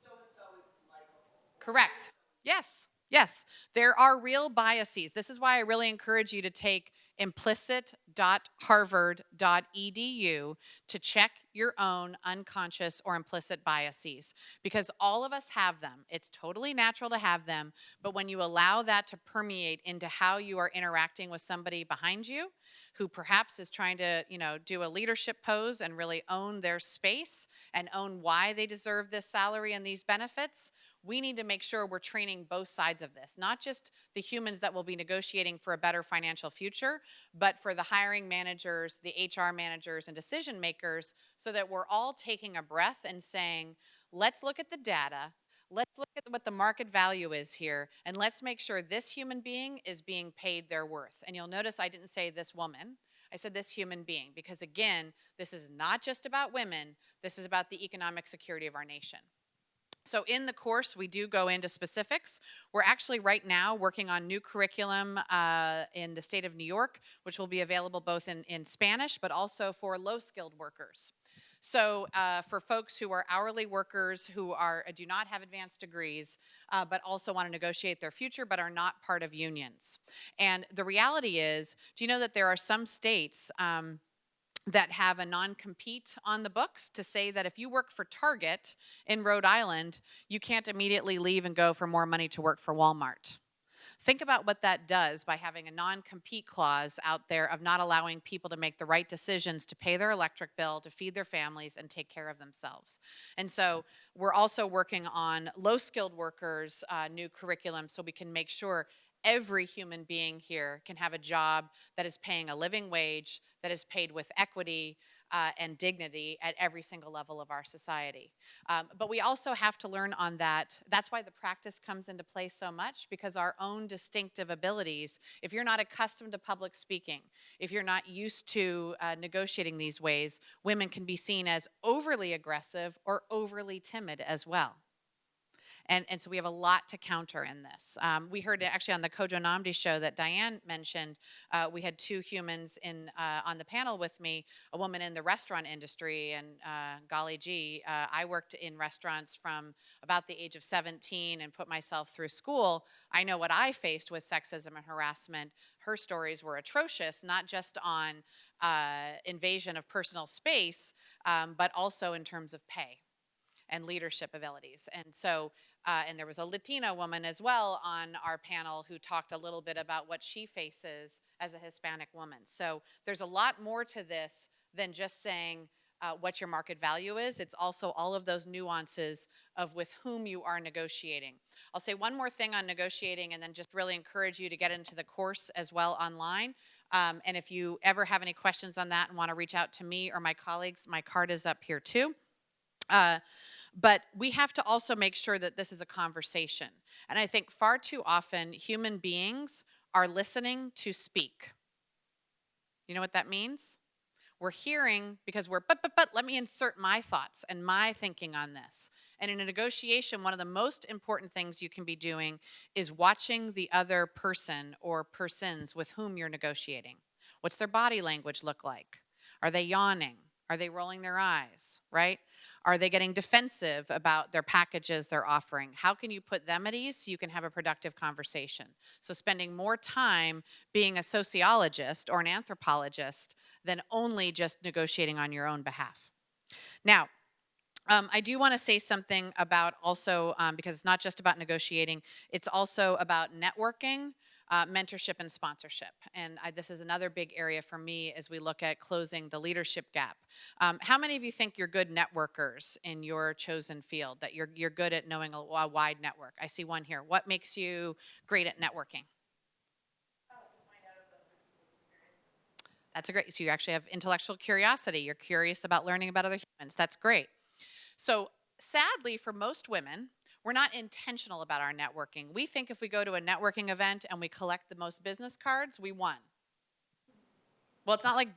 so-and-so is likable. Correct. Yes. Yes. There are real biases. This is why I really encourage you to take implicit.harvard.edu to check your own unconscious or implicit biases, because all of us have them. It's totally natural to have them, but when you allow that to permeate into how you are interacting with somebody behind you who perhaps is trying to, do a leadership pose and really own their space and own why they deserve this salary and these benefits, we need to make sure we're training both sides of this, not just the humans that will be negotiating for a better financial future, but for the hiring managers, the HR managers, and decision makers, so that we're all taking a breath and saying, let's look at the data, let's look at what the market value is here, and let's make sure this human being is being paid their worth. And you'll notice I didn't say this woman, I said this human being, because again, this is not just about women, this is about the economic security of our nation. So in the course, we do go into specifics. We're actually right now working on new curriculum in the state of New York, which will be available both in Spanish, but also for low-skilled workers. So for folks who are hourly workers who do not have advanced degrees, but also want to negotiate their future, but are not part of unions. And the reality is, do you know that there are some states that have a non-compete on the books to say that if you work for Target in Rhode Island, you can't immediately leave and go for more money to work for Walmart. Think about what that does by having a non-compete clause out there of not allowing people to make the right decisions to pay their electric bill, to feed their families, and take care of themselves. And so we're also working on low-skilled workers' new curriculum so we can make sure every human being here can have a job that is paying a living wage, that is paid with equity and dignity at every single level of our society. But we also have to learn on that. That's why the practice comes into play so much, because our own distinctive abilities, if you're not accustomed to public speaking, if you're not used to negotiating these ways, women can be seen as overly aggressive or overly timid as well. And so we have a lot to counter in this. We heard actually on the Kojo Namdi show that Diane mentioned, we had two humans on the panel with me, a woman in the restaurant industry, and golly gee, I worked in restaurants from about the age of 17 and put myself through school. I know what I faced with sexism and harassment. Her stories were atrocious, not just on invasion of personal space, but also in terms of pay and leadership abilities. And so, and there was a Latina woman as well on our panel who talked a little bit about what she faces as a Hispanic woman. So there's a lot more to this than just saying what your market value is. It's also all of those nuances of with whom you are negotiating. I'll say one more thing on negotiating and then just really encourage you to get into the course as well online. And if you ever have any questions on that and want to reach out to me or my colleagues, my card is up here too. But we have to also make sure that this is a conversation. And I think far too often human beings are listening to speak. You know what that means? We're hearing because we're, but, let me insert my thoughts and my thinking on this. And in a negotiation, one of the most important things you can be doing is watching the other person or persons with whom you're negotiating. What's their body language look like? Are they yawning? Are they rolling their eyes, right? Are they getting defensive about their packages they're offering? How can you put them at ease so you can have a productive conversation? So spending more time being a sociologist or an anthropologist than only just negotiating on your own behalf. Now, I do want to say something about also, because it's not just about negotiating, it's also about networking, mentorship, and sponsorship. And this is another big area for me as we look at closing the leadership gap. How many of you think you're good networkers in your chosen field, that you're good at knowing a wide network? I see one here. What makes you great at networking? That's a great, so you actually have intellectual curiosity. You're curious about learning about other humans. That's great. So sadly, for most women, we're not intentional about our networking. We think if we go to a networking event and we collect the most business cards, we won. Well, it's not like,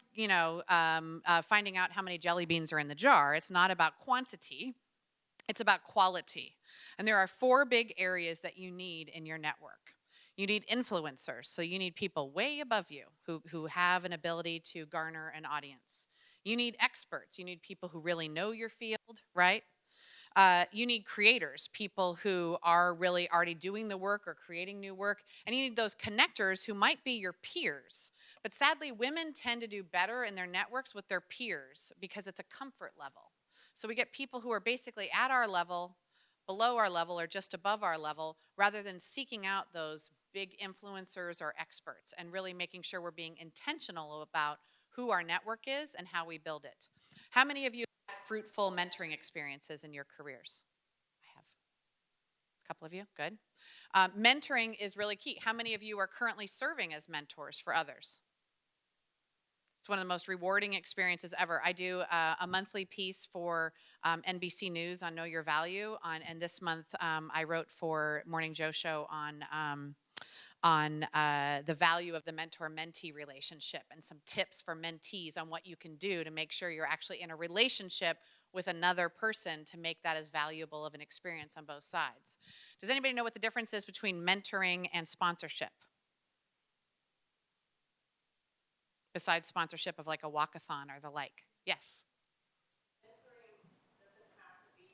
finding out how many jelly beans are in the jar. It's not about quantity. It's about quality. And there are 4 big areas that you need in your network. You need influencers. So you need people way above you who have an ability to garner an audience. You need experts. You need people who really know your field, right? You need creators, people who are really already doing the work or creating new work. And you need those connectors who might be your peers. But sadly, women tend to do better in their networks with their peers because it's a comfort level. So we get people who are basically at our level, below our level, or just above our level, rather than seeking out those big influencers or experts and really making sure we're being intentional about who our network is and how we build it. How many of you have fruitful mentoring experiences in your careers? I have. A couple of you, good. Mentoring is really key. How many of you are currently serving as mentors for others? It's one of the most rewarding experiences ever. I do a monthly piece for NBC News on Know Your Value, and this month I wrote for Morning Joe Show on the value of the mentor-mentee relationship and some tips for mentees on what you can do to make sure you're actually in a relationship with another person to make that as valuable of an experience on both sides. Does anybody know what the difference is between mentoring and sponsorship? Besides sponsorship of like a walkathon or the like. Yes? Mentoring doesn't have to be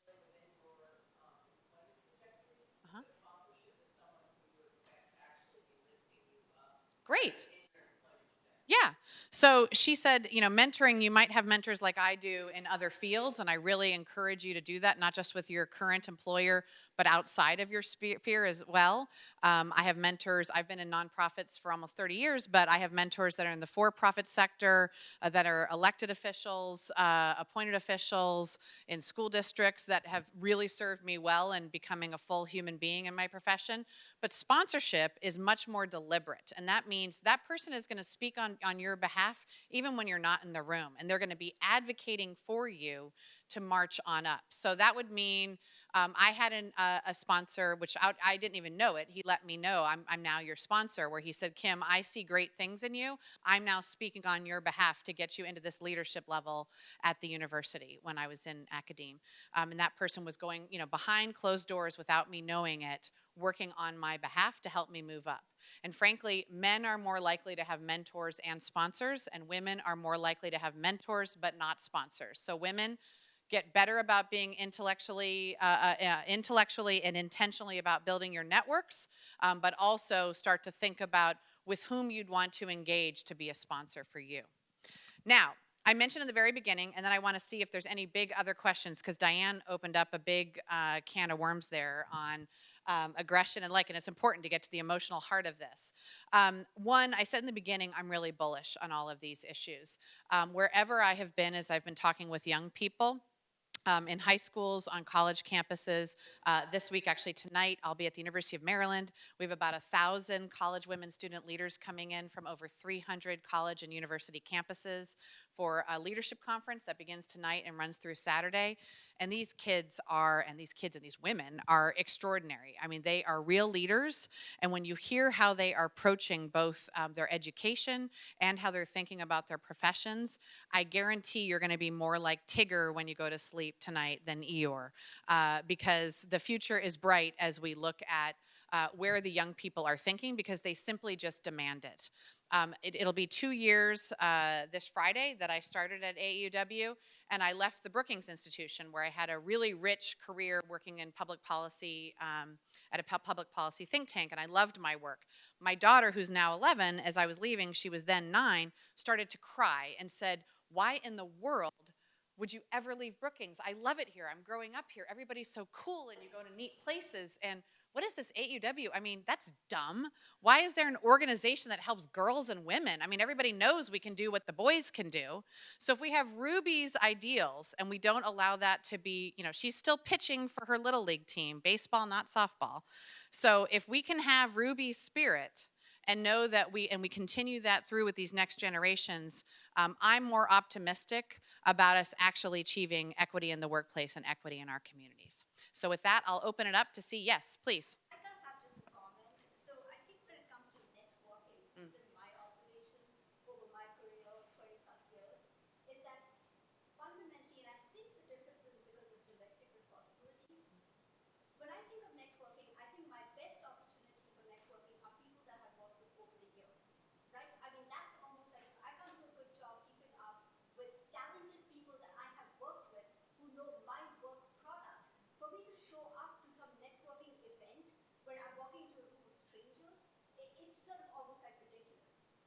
really within your employment trajectory. Uh-huh. But sponsorship is someone who you expect to actually be lifting you up Great. in your employment trajectory. Yeah. So she said, mentoring, you might have mentors like I do in other fields, and I really encourage you to do that, not just with your current employer, but outside of your sphere as well. I have mentors. I've been in nonprofits for almost 30 years, but I have mentors that are in the for-profit sector, that are elected officials, appointed officials in school districts that have really served me well in becoming a full human being in my profession. But sponsorship is much more deliberate, and that means that person is going to speak on your behalf even when you're not in the room, and they're going to be advocating for you to march on up. So that would mean I had a sponsor, which I didn't even know it. He let me know, I'm now your sponsor, where he said, Kim, I see great things in you. I'm now speaking on your behalf to get you into this leadership level at the university when I was in academe. And that person was going, behind closed doors without me knowing it, working on my behalf to help me move up. And frankly, men are more likely to have mentors and sponsors, and women are more likely to have mentors but not sponsors. So women, get better about being intellectually and intentionally about building your networks, but also start to think about with whom you'd want to engage to be a sponsor for you. Now, I mentioned in the very beginning, and then I want to see if there's any big other questions, because Diane opened up a big can of worms there on aggression and and it's important to get to the emotional heart of this. One, I said in the beginning, I'm really bullish on all of these issues. Wherever I have been as I've been talking with young people, in high schools, on college campuses. This week, actually tonight, I'll be at the University of Maryland. We have about 1,000 college women student leaders coming in from over 300 college and university campuses for a leadership conference that begins tonight and runs through Saturday. And these kids and these women are extraordinary. I mean, they are real leaders. And when you hear how they are approaching both their education and how they're thinking about their professions, I guarantee you're going to be more like Tigger when you go to sleep tonight than Eeyore, because the future is bright as we look at where the young people are thinking, because they simply just demand it. It'll be 2 years this Friday that I started at AAUW, and I left the Brookings Institution, where I had a really rich career working in public policy at a public policy think tank, and I loved my work. My daughter, who's now 11, as I was leaving, she was then 9, started to cry and said, why in the world would you ever leave Brookings? I love it here. I'm growing up here. Everybody's so cool, and you go to neat places. And what is this AAUW? I mean, that's dumb. Why is there an organization that helps girls and women? I mean, everybody knows we can do what the boys can do. So if we have Ruby's ideals and we don't allow that to be, she's still pitching for her little league team, baseball, not softball. So if we can have Ruby's spirit and know that we continue that through with these next generations, I'm more optimistic about us actually achieving equity in the workplace and equity in our communities. So with that, I'll open it up to see. Yes, please. I kind of have just a comment. So I think when it comes to networking, this has been my observation over my career of 20 plus years, is that fundamentally, and I think the difference is because of domestic responsibilities. When I think of networking, I think my best opportunity for networking are people that I've worked with over the years, right? I mean, that's almost like if I can't do a good job keeping up with talented people that I have worked with who know my work product, for me to show up to some networking event where I'm walking into a room of strangers, it's sort of almost like ridiculous.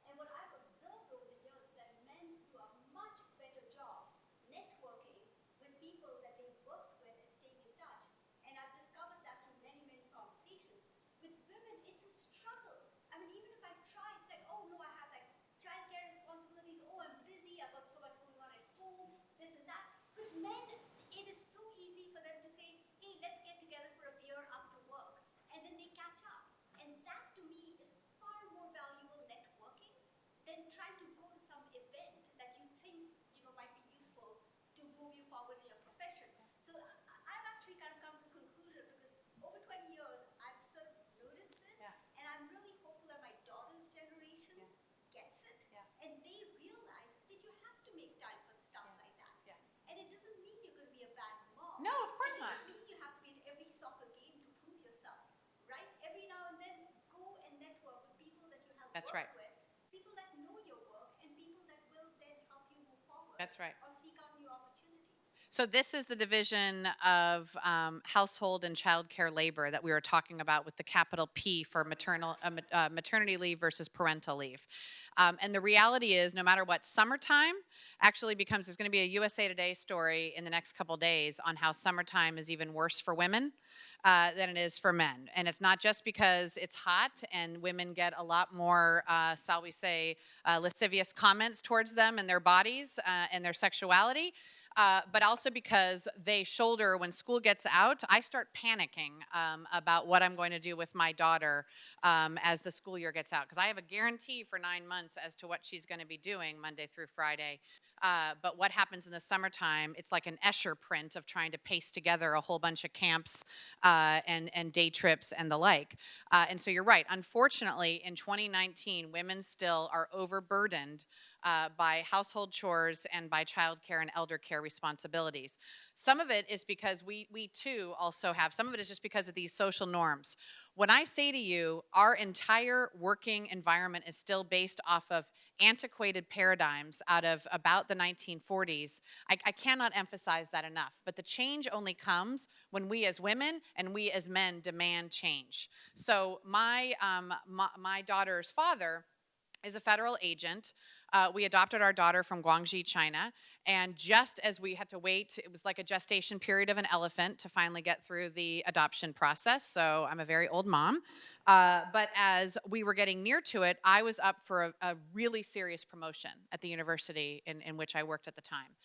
And what I've observed over the years is that men do a much better job networking with people that they've worked with and staying in touch. And I've discovered that through many, many conversations. With women, it's a struggle. I mean, even if I try, it's like, oh no, I have like childcare responsibilities, oh, I'm busy, I've got so much going on at home, this and that. With men, it is so easy for them to say, hey, let's get together for a beer after work. And then they catch up. And that to me is far more valuable networking than trying to go to some event that you think might be useful to move you forward in your profession. So I've actually kind of come to the conclusion, because over 20 years I've sort of noticed this, and I'm really hopeful that my daughter's generation gets it, and they realize that you have to make time for stuff like that. And it doesn't mean you're going to be a bad mom. No, of course not. It doesn't mean you have to be at every soccer game to prove yourself, right? Every now and then, go and network with people that you have That's worked right. with, people that know your work, and people that will then help you move forward. That's right. Or seek out new opportunities. So this is the division of household and child care labor that we were talking about with the capital P for maternity leave versus parental leave. And the reality is, no matter what, summertime actually becomes, there's going to be a USA Today story in the next couple days on how summertime is even worse for women than it is for men. And it's not just because it's hot and women get a lot more, shall we say, lascivious comments towards them and their bodies and their sexuality. But also because they shoulder, when school gets out, I start panicking about what I'm going to do with my daughter as the school year gets out. Because I have a guarantee for 9 months as to what she's going to be doing Monday through Friday. But what happens in the summertime, it's like an Escher print of trying to paste together a whole bunch of camps and day trips and the like. And so you're right. Unfortunately, in 2019, women still are overburdened by household chores and by child care and elder care responsibilities. Some of it is because we too also have, some of it is just because of these social norms. When I say to you, our entire working environment is still based off of antiquated paradigms out of about the 1940s, I cannot emphasize that enough. But the change only comes when we as women and we as men demand change. So my daughter's father is a federal agent. We adopted our daughter from Guangxi, China, and just as we had to wait, it was like a gestation period of an elephant to finally get through the adoption process, so I'm a very old mom. But as we were getting near to it, I was up for a really serious promotion at the university in which I worked at the time.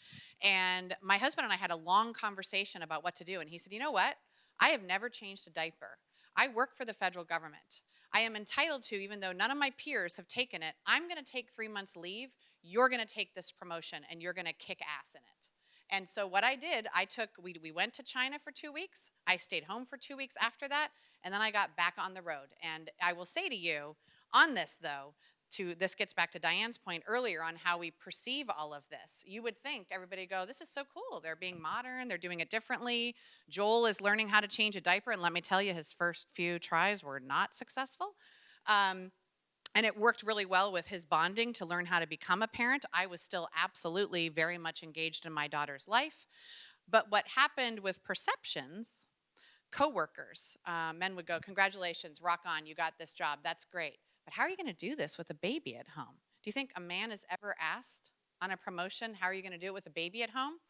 And my husband and I had a long conversation about what to do, and he said, you know what? I have never changed a diaper. I work for the federal government. I am entitled to, even though none of my peers have taken it, I'm going to take 3 months leave. You're going to take this promotion and you're going to kick ass in it. And so what I did, we went to China for 2 weeks. I stayed home for 2 weeks after that. And then I got back on the road. And I will say to you on this, though, this gets back to Diane's point earlier on how we perceive all of this. You would think everybody go, this is so cool. They're being modern. They're doing it differently. Joel is learning how to change a diaper. And let me tell you, his first few tries were not successful. And it worked really well with his bonding to learn how to become a parent. I was still absolutely very much engaged in my daughter's life. But what happened with perceptions, coworkers, men would go, congratulations, rock on, you got this job, that's great. But how are you going to do this with a baby at home? Do you think a man is ever asked on a promotion, how are you going to do it with a baby at home?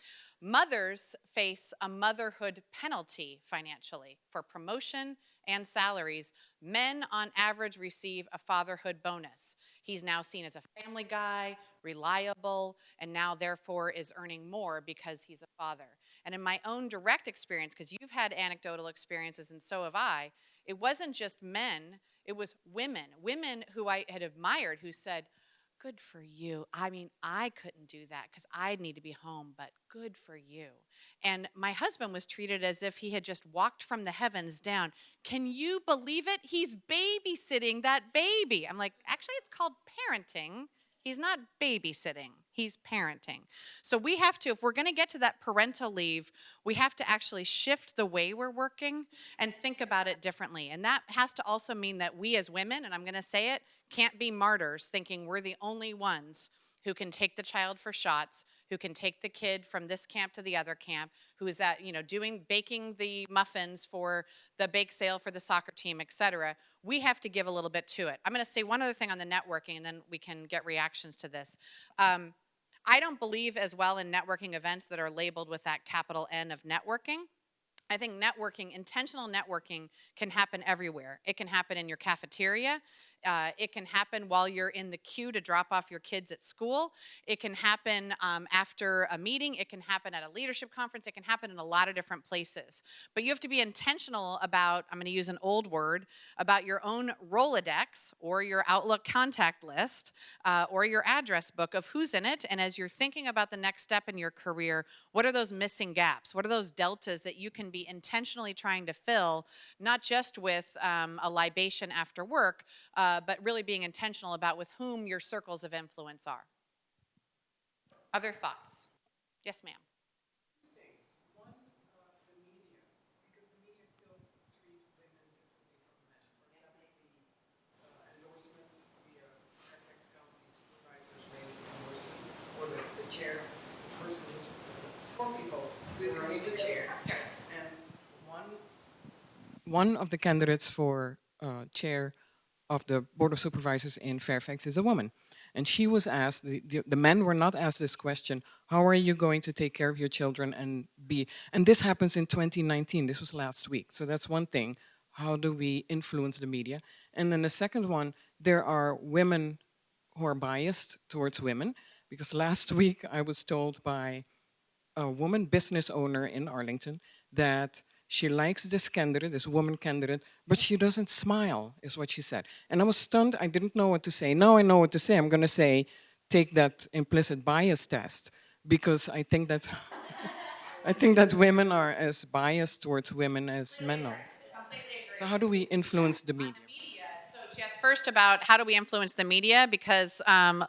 Mothers face a motherhood penalty financially for promotion and salaries. Men, on average, receive a fatherhood bonus. He's now seen as a family guy, reliable, and now therefore is earning more because he's a father. And in my own direct experience, because you've had anecdotal experiences and so have I, it wasn't just men, it was women who I had admired who said, good for you. I mean, I couldn't do that because I'd need to be home, but good for you. And my husband was treated as if he had just walked from the heavens down. Can you believe it? He's babysitting that baby. I'm like, actually, it's called parenting. He's not babysitting, he's parenting. So we have to, if we're going to get to that parental leave, we have to actually shift the way we're working and think about it differently. And that has to also mean that we as women, and I'm going to say it, can't be martyrs thinking we're the only ones who can take the child for shots, who can take the kid from this camp to the other camp, who is at, baking the muffins for the bake sale for the soccer team, etc. We have to give a little bit to it. I'm going to say one other thing on the networking, and then we can get reactions to this. I don't believe as well in networking events that are labeled with that capital N of networking. I think networking, intentional networking, can happen everywhere. It can happen in your cafeteria. It can happen while you're in the queue to drop off your kids at school. It can happen after a meeting. It can happen at a leadership conference. It can happen in a lot of different places. But you have to be intentional about, I'm going to use an old word, about your own Rolodex or your Outlook contact list or your address book of who's in it. And as you're thinking about the next step in your career, what are those missing gaps? What are those deltas that you can be intentionally trying to fill, not just with a libation after work, but really being intentional about with whom your circles of influence are. Other thoughts? Yes, ma'am. Two things. One, the media, because the media still treat women differently from men. For example, the endorsement, the Fairfax County Supervisor's Race endorsement, or the chair, the person who's for people, one of the candidates for chair of the Board of Supervisors in Fairfax is a woman. And she was asked, the men were not asked this question, how are you going to take care of your children and be, and this happens in 2019, this was last week. So that's one thing, how do we influence the media? And then the second one, there are women who are biased towards women, because last week I was told by a woman business owner in Arlington that she likes this candidate, this woman candidate, but she doesn't smile, is what she said. And I was stunned. I didn't know what to say. Now I know what to say. I'm going to say, take that implicit bias test, because I think that I think that women are as biased towards women as men are. So how do we influence the media? So she asked first about how do we influence the media, because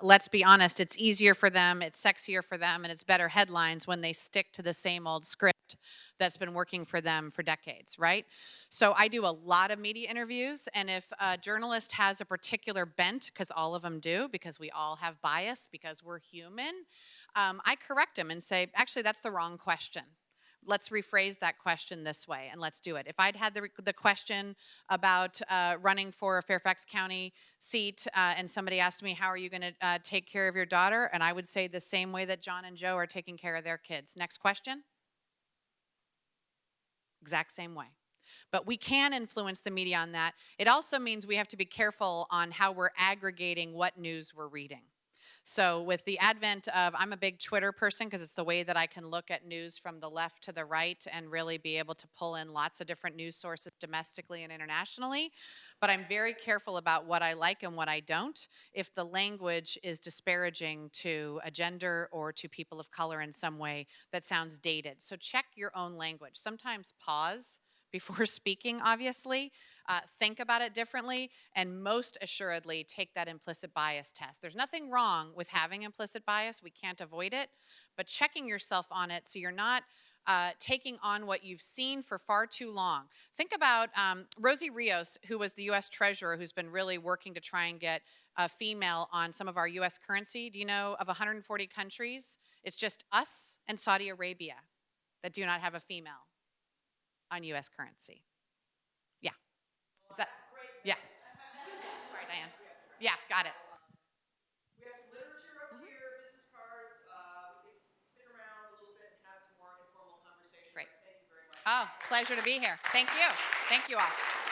let's be honest, it's easier for them, it's sexier for them, and it's better headlines when they stick to the same old script that's been working for them for decades, right? So I do a lot of media interviews, and if a journalist has a particular bent, because all of them do, because we all have bias, because we're human, I correct them and say, actually, that's the wrong question. Let's rephrase that question this way, and let's do it. If I'd had the question about running for a Fairfax County seat, and somebody asked me, how are you going to take care of your daughter? And I would say the same way that John and Joe are taking care of their kids. Next question. Exact same way. But we can influence the media on that. It also means we have to be careful on how we're aggregating what news we're reading. So with the advent of, I'm a big Twitter person because it's the way that I can look at news from the left to the right and really be able to pull in lots of different news sources domestically and internationally. But I'm very careful about what I like and what I don't if the language is disparaging to a gender or to people of color in some way that sounds dated. So check your own language. Sometimes pause before speaking, obviously. Think about it differently, and most assuredly take that implicit bias test. There's nothing wrong with having implicit bias. We can't avoid it, but checking yourself on it so you're not taking on what you've seen for far too long. Think about Rosie Rios, who was the U.S. Treasurer, who's been really working to try and get a female on some of our U.S. currency. Do you know of 140 countries, it's just us and Saudi Arabia that do not have a female on U.S. currency. Yeah. Is that? Yeah. Sorry, Diane. Yeah, got it. We have some literature over here, business cards. We can stick around a little bit and have some more informal conversation. Great. Thank you very much. Oh, pleasure to be here. Thank you. Thank you all.